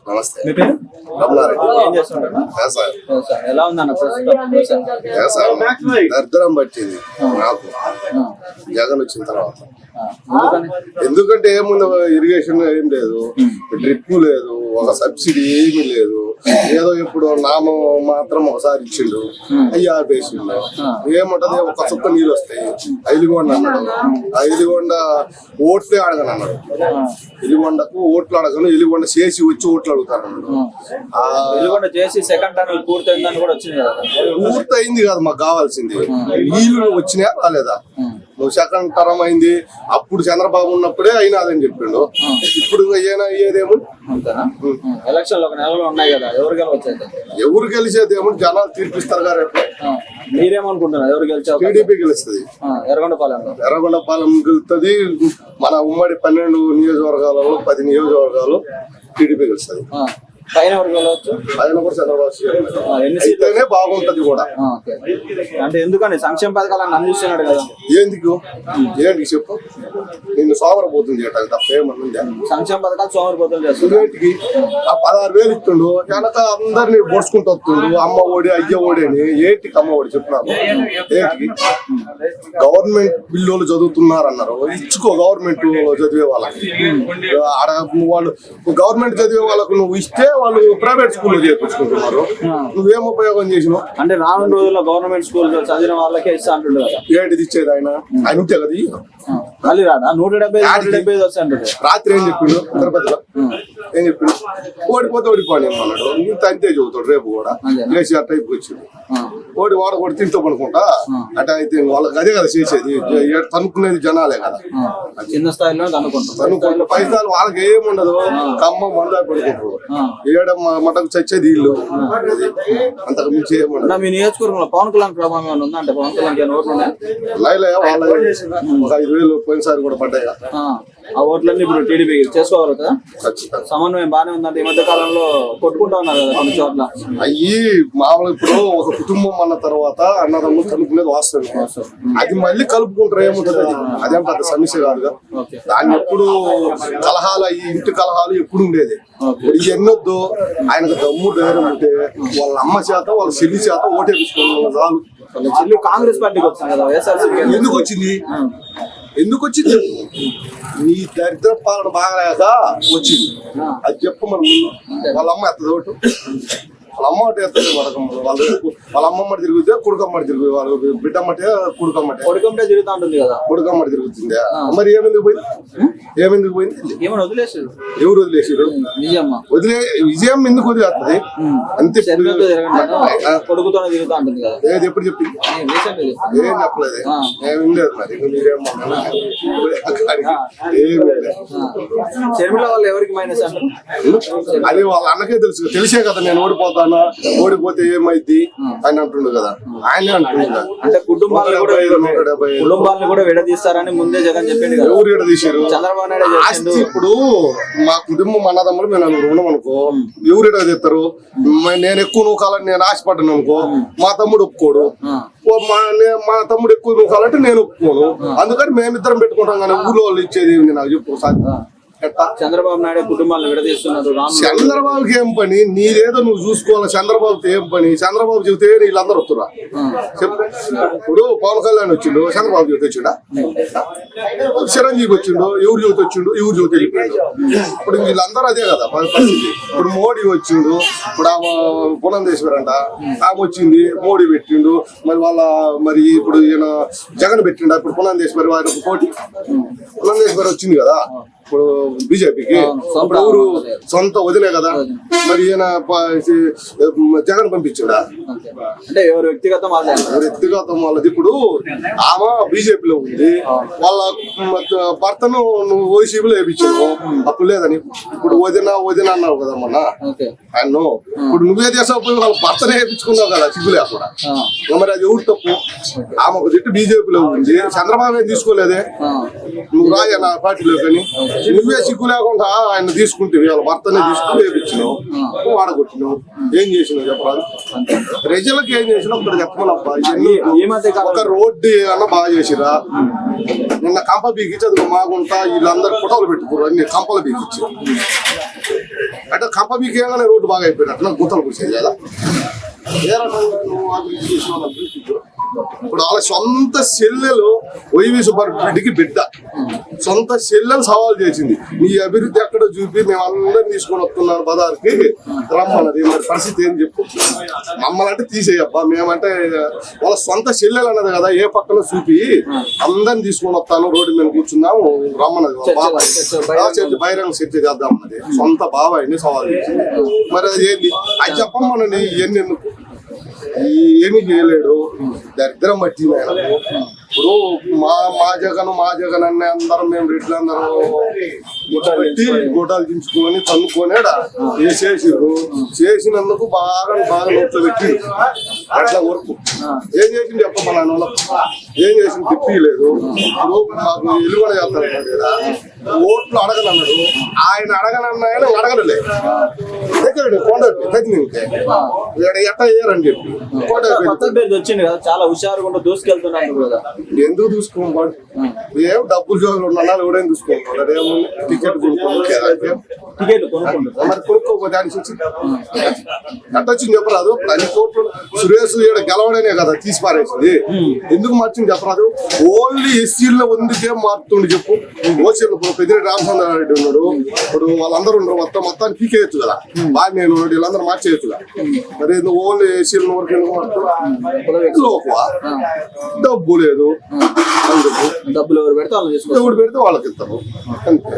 నమస్తే. మీ పేరు? రమణారెడ్డి. ఏం చేస్తుంటారు? వ్యవసాయం. ఎలా ఉందన్న ప్రస్తుతం? వ్యవసాయం దరిద్రం పట్టింది నాకు జగన్ వచ్చిన తర్వాత. ఎందుకంటే ఏముంది, ఇరిగేషన్ ఏం లేదు, డ్రిప్ లేదు, ఒక సబ్సిడీ ఏమీ లేదు. ఏదో ఇప్పుడు నామం మాత్రం ఒకసారి ఇచ్చిండు, అయ్యి ఆపేసిండు. ఏముంటది, ఒక చుక్క నీళ్ళు వస్తాయి. ఐలిగొండ అన్నాడు, ఐలిగొండ ఓట్లే అడగను అన్నాడు. ఎలిగొండకు ఓట్లు అడగను, ఎలిగొండ చేసి వచ్చి ఓట్లు అడుగుతాను. చేసి సెకండ్ టర్మ్ పూర్తయిందని కూడా వచ్చింది కదా. పూర్తయింది కాదు, మాకు కావాల్సింది నీళ్లు వచ్చినాయా రాలేదా. నువ్వు సెకండ్ టర్మ్ అయింది, అప్పుడు చంద్రబాబు ఉన్నప్పుడే అయినాదని చెప్పిండు. ఇప్పుడు ఏనా అయ్యేదేమో. ఎలక్షన్ ఒక నెలలో ఉన్నాయి కదా, ఎవరు గెలిచేదేమో జనాలు తీర్పిస్తారు కదా. మీరేమనుకుంటున్నారు, ఎవరు గెలిచారు? టీడీపీ గెలుస్తుంది. ఎర్రగొండపాలెం గెలుస్తుంది. మన ఉమ్మడి 12 నియోజకవర్గాలలో 10 నియోజకవర్గాలు టీడీపీ గెలుస్తుంది. పైన ఎవరు గెలవచ్చు? ఆయన కూడా చంద్రబాబు అయితేనే బాగుంటది కూడా. అంటే ఎందుకని సంక్షేమ పథకాలను అందిస్తున్నాడు కదా. ఎందుకు ఏంటి చెప్పు, నిన్ను సోమరపోతుంది తప్పేమన్నా. సంక్షేమ పథకాలు సోమరిపోతులు చేస్తుంది. ఏంటికి ఆ 16,000 ఇస్తుండు, వెనక అందరినీ పొడుచుకుంటూ వస్తుండు. అమ్మ ఓడి అయ్య ఓడి అని. ఏంటికి అమ్మ ఓడి చెప్తున్నాను. ఏంటికి గవర్నమెంట్ పిల్లలు చదువుతున్నారన్నారు, ఇచ్చుకో. గవర్నమెంట్ చదివే వాళ్ళకి ఆడ వాళ్ళు గవర్నమెంట్ చదివే వాళ్ళకు నువ్వు ఇస్తే వాళ్ళు ప్రైవేట్ స్కూల్లో చేర్పించుకుంటున్నారు. నువ్వేం ఉపయోగం చేసినావు? అంటే రానున్న రోజుల్లో గవర్నమెంట్ స్కూల్ చదివిన వాళ్ళకే ఇస్తా అంటుండే కదా. ఏంటిది ఇచ్చేది? ఆయన ఉంటే కదా. మళ్ళీ రాడా 175 వస్తాయి. రాత్రి ఏం చెప్పిండు తిరుపతిలో? ఏం చెప్పిండు? ఓడిపోతే ఓడిపోయి అన్నాడు. ఇంత అంతే చదువుతాడు. రేపు కూడా కేసీఆర్ టైప్కి వచ్చింది. ఓడి వాడ కూడా తింటూ పడుకుంటా అంటే అయితే వాళ్ళకి అదే కదా చేసేది. తనుకునేది జనాలే కదా. చిన్న స్థాయిలో తనుకుంటారు. పైసలు వాళ్ళకి ఏముండదు. ఖమ్మం మందా పడుకుంటారు. ఏడ మటకు చచ్చేది ఇల్లు. అంతకు మించి ఏముండదు. మీ నియోజకవర్గంలో పవన్ కళ్యాణ్ ప్రభావం ఏమైనా ఉందా? అంటే పవన్ కళ్యాణ్ ఓట్లు లైలే వాళ్ళ ఒక 5,000 పోయినసారి కూడా పడ్డాయి. ఆ ఓట్లన్నీ ఇప్పుడు టీడీపీ చేసుకోవాలి కదా. సమన్వయం బాగానే ఉందంటే ఈ మధ్య కాలంలో కొట్టుకుంటా ఉన్నారు కదా కొన్ని చోట్ల. అయ్యి మామూలు ఇప్పుడు ఒక కుటుంబం అన్న తర్వాత అన్నదమ్ములు కలుపుకునేది వాస్తవం. అది మళ్ళీ కలుపుకుంటారు. ఏముంటది అది? అదేం పెద్ద సమస్య కాదుగా. దాన్ని ఎప్పుడు కలహాలు అయ్యి ఇంటి కలహాలు ఎప్పుడు ఉండేది. ఇది ఎన్నొద్దు. ఆయనకు దమ్ము ధైర్యం ఉంటే వాళ్ళ అమ్మ చేత వాళ్ళ చెల్లి చేత ఓటేపించుకోవాలి చాలు. చెల్లి కాంగ్రెస్ పార్టీకి వచ్చింది కదా. ఎందుకు వచ్చింది? ఎందుకు వచ్చింది? నీ దరిద్ర పాలన బాగలేక వచ్చింది. అది చెప్పు. మనం వాళ్ళ అమ్మ ఎత్తది ఓటు. వాళ్ళ అమ్మ ఒకటి ఎత్తది. వాళ్ళ అమ్మమ్మటి తిరిగితే కొడుకమ్మటి తిరుగుతుంది. వాళ్ళు బిడ్డమ్మటే కొడుకమ్మటే తిరుగుతూ ఉంటుంది కదా. కొడుకమ్మటి తిరుగుతుంది. మరి ఏమెందుకు పోయింది? ఏమెందుకు పోయింది? ఏమన్నా వదిలేసారు. ఎవరు వదిలేసారు? విజయం ఎందుకు వదిలేస్తుంది? అంతే. కొడుకుతో తిరుగుతూ ఉంటుంది కదా. ఏది ఎప్పుడు చెప్పింది? ఏం చెప్పలేదు. ఏమి లేదు. మరి మీరేం షర్మిల వాళ్ళు ఎవరికి మైనస్ అంటారు? అది వాళ్ళ అన్నకే తెలుసు. తెలిసే కదా నేను ఓడిపోతాను, ఓడిపోతే ఏమైద్ది అని అంటుండు కదా. ఆయనే అంటుండు కదా. అంటే కుటుంబాలను కూడా విడదీస్తారని ముందే జగన్ చెప్పింది కదా. ఎవరు విడదీశారు? చంద్రబాబు నాయుడు. ఇప్పుడు మా కుటుంబం అన్నదమ్ములు మేము నలుగురు ఉన్నాం అనుకో, ఎవరు విడదీస్తారు? నేను ఎక్కువ నూకాలని నేను ఆశపడ్డాను అనుకో, మా తమ్ముడు ఒప్పుకోడు. మా తమ్ముడు ఎక్కువ నూకాలంటే నేను ఒప్పుకోను. అందుకని మేమిద్దరం పెట్టుకుంటాం. కానీ ఊళ్ళో వాళ్ళు ఇచ్చేది నాకు చెప్పు. చంద్రబాబు నాయుడు కుటుంబాలను విడదీస్తున్నారు. చంద్రబాబుకి ఏం పని? నీదేదో నువ్వు చూసుకోవాలి. చంద్రబాబుకి ఏం పని? చంద్రబాబు చెబితే వీళ్ళందరూ వస్తురా చెప్పు. ఇప్పుడు పవన్ కళ్యాణ్ వచ్చిండు, చంద్రబాబు చెబితే వచ్చిండా? చిరంజీవి వచ్చిండు, ఎవరు చెబితే వచ్చిండు, ఎవరు చెబితే వెళ్ళిపోయాడు. ఇప్పుడు వీళ్ళందరూ అదే కదా పరిస్థితి. ఇప్పుడు మోడీ వచ్చిండు, ఇప్పుడు ఆమె పునందేశ్వరి అంట, ఆమె వచ్చింది, మోడీ పెట్టిండు. మరి ఇప్పుడు ఈయన జగన్ పెట్టిండు. ఇప్పుడు పునందేశ్వరి వారికి పోటీ. పునందేశ్వరి వచ్చింది కదా ఇప్పుడు బీజేపీకి. ఇప్పుడు ఎవరు? సొంత వదిలే కదా. మరి ఈయన జగన్ పంపించాడా? అంటే ఎవరు వ్యక్తిగతం వాళ్ళది. ఇప్పుడు ఆమె బీజేపీలో ఉంది, వాళ్ళ భర్తను నువ్వు వైసీపీలో వేయించావు. అప్పుడు లేదని ఇప్పుడు వదిన అన్నావు కదా మొన్న ఆయన. ఇప్పుడు నువ్వే చేసావు, పోయి వాళ్ళ భర్తనే వేయించుకున్నావు కదా సిగ్గు లేకుండా. మరి అది ఎవరు తప్పు? ఆమె ఒక తిట్టు బీజేపీలో ఉంది, చంద్రబాబు తీసుకోలేదే. నువ్వు రాయ నా పార్టీలో కానీ నువ్వే సిగ్గు లేకుండా ఆయన తీసుకుంటే వాళ్ళ భర్తనే తీసుకుని వేపించినావు, వాడగొట్టినావు. ఏం చేసినావు చెప్పరాదు? ప్రజలకు ఏం చేసినావు ఒకటి చెప్పమనబ్బా. ఒక రోడ్డు అన్న బాగా చేసిరా. నిన్న కంప బీకిచ్చి అది మాగుంటా వీళ్ళందరూ ఫోటోలు పెట్టుకోరు. అన్ని కంపలు బీకిచ్చి అంటే కంప మీకేగానే రోడ్డు బాగా అయిపోయింది అట్లా గుంతలు కూర్చేది కదా ఏ రకంగా నువ్వు అభివృద్ధి చేసినావు అభివృద్ధి ఇప్పుడు వాళ్ళ సొంత చెల్లెలు వైవి సుబ్బారెడ్డికి బిడ్డ సొంత చెల్లెలు సవాల్ చేసింది నీ అభివృద్ధి ఎక్కడ చూపి మేము అందరం తీసుకొని వస్తున్నాను బజార్కి రమ్మన్నది మరి పరిస్థితి ఏం చెప్పు మమ్మల్ని అంటే తీసేయబ్బా మేమంటే వాళ్ళ సొంత చెల్లెలు అన్నది కదా ఏ పక్కన చూపి అందరిని తీసుకొని వస్తాను రోడ్డు మీద కూర్చున్నాము రమ్మన్నది వాళ్ళ బాబాయ్ చర్చ బహిరంగ చర్చ చేద్దామన్నది సొంత బాబాయ్ని సవాల్ చేసింది మరి అది ఏంది అది చెప్పమనండి ఇవన్నీ ఎందుకు ఏమీ చేయలేడు దరిద్రం పట్టి ఇప్పుడు మా జగన్ అనే అందరం మేము రెడ్లు అందరం పెట్టి గోటాలు దించుకొని తన్నుకోనేడా చేసేసారు చేసినందుకు బాగా నోట్లో పెట్టి అట్లా వరకు ఏం చేసింది చెప్పమ్మా నాన్న ఏం చేసింది తిప్పలేదు ఇప్పుడు మాకు ఎలుగున చేస్తాడు ఓట్లు అడగనన్నాడు ఆయన అడగనన్నాయని అడగలే దగ్గర కొండ ఎట్ట వేయరని చెప్పి వచ్చింది కదా చాలా హుషారుగా దూసుకెళ్తున్నాడు కదా ఎందుకు చూసుకోవాలి ఏం డబ్బులు జోగులు ఉన్నా ఎవడేం చూసుకోవాలి ఏముంది టికెట్ టికెట్ కొనుక్కుంటారు మరి కొనుక్కోపోతే దాని వచ్చింది చెప్పరాదు అన్ని కోట్లు సురేష్ ఇక్కడ గెలవడనే కదా తీసి పారేసింది ఎందుకు మార్చింది చెప్పరాదు ఓన్లీ ఎస్సీల్లో ఉందికే మారుతుండి చెప్పు ఓసీలో పెద్దిరెడ్డి రామచంద్రారెడ్డి ఉన్నాడు ఇప్పుడు వాళ్ళందరూ ఉన్నారు మొత్తాన్ని పీకేయచ్చు కదా బాగా నేను వీళ్ళందరూ మార్చేయచ్చు కదా మరి నువ్వు ఓన్లీ ఎస్సీల వరకు ఎందుకు మారుతావు లోకువా డబ్బు లేదు డబ్బులు ఎవరు పెడితే వాళ్ళు ఎవరు పెడితే వాళ్ళకి ఇస్తారు అంతే